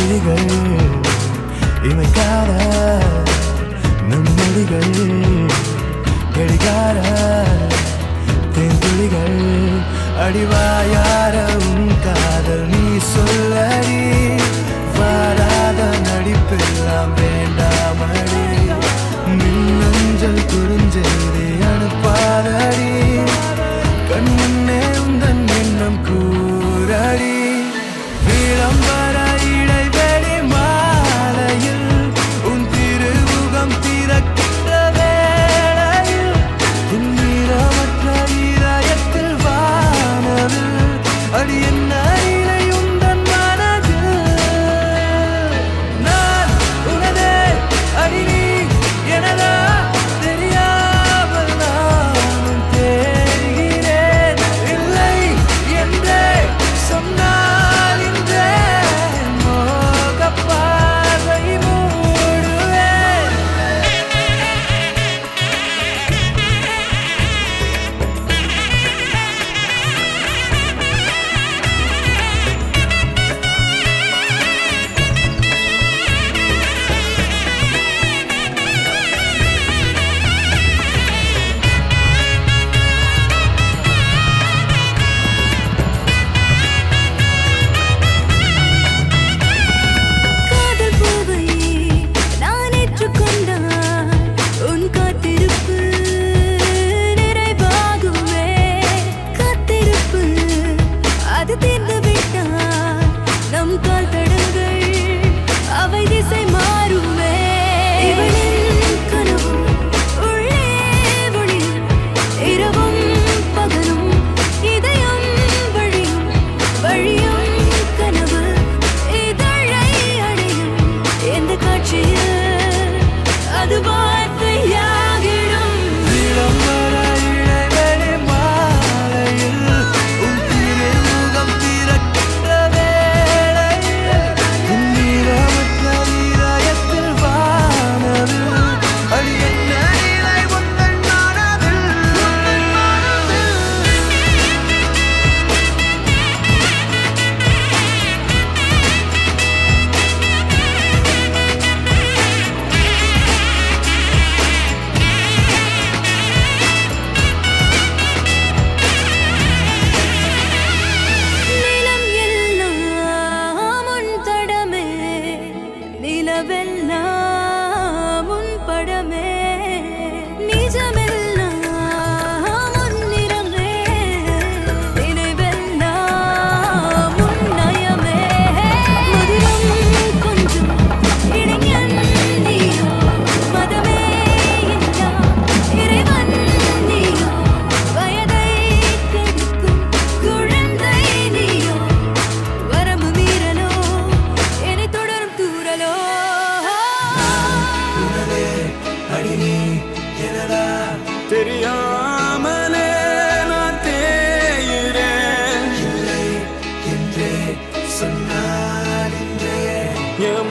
விழிகள் இமைக்காத நம் மொழிகள் கடிகார தேன்துளிகள் அடிவாயார உன் காதல் நீ சொல்லடி வாராத நடிப்பெல்லாம் வேண்டாமடி மின்னஞ்சல் குறுஞ்செய்தி அனுப்பாதடி கண்முன்னே உந்தன் எண்ணம் கூறடி விளம்பர இடைவெளி மாலையில் உன் திருமுகம் திறக்கின்ற வேளையில் துன்னிரமற்ற இதயத்தில் வானவில் அடி என்ன இலை உந்தன் மனதில் நான் உனதே அடி நீ எனதா தெரியாமல் நானும் தேடுகிறேன் இல்லை என்றே சொன்னால் இன்றே மோகப் பார்வை மூடுவேன் காதல் பூவை நான் ஏற்றுக்கொண்டால் உன் காத்திருப்பு நிறைவாகுமே காத்திருப்பு அது தீர்ந்து விட்டால் நம் கால் தடங்கள் அவை திசை மாறுமே இவளின் கனவும் உள்ளே ஒளியும் இரவும் பகலும் இதயம் வழியும் வழியும் கனவு இதழை அடையும் எந்த காட்சியில் அது வார்த்தையாகிடும் விளம்பர இடைவெளி மாலையில் உன் திருமுகம் திறக்கின்ற வேளையில் துன்னிரமற்ற இதயத்தில் வானவில் அடி என்ன இலை உந்தன் மனதில் நிலம் எல்லாம் உன் தடமே நிலவெல்லாம் உன் படமே நிஜமெல்லாம் உன் நிறமே நினைவெல்லாம் உன் நயமே மதுரம் கொஞ்சம் இளைஞன் நீயோ மதமே இல்லா இறைவன் நீயோ வயதை கெடுக்கும் குழந்தை நீயோ வரம்பு மீறலோ என்னை தொடரும் தூரலோ உனதே அடி நீ எனதா தெரியாமலே நான் தேயுறேன் இல்லை என்றே சொன்னால் இன்றே என்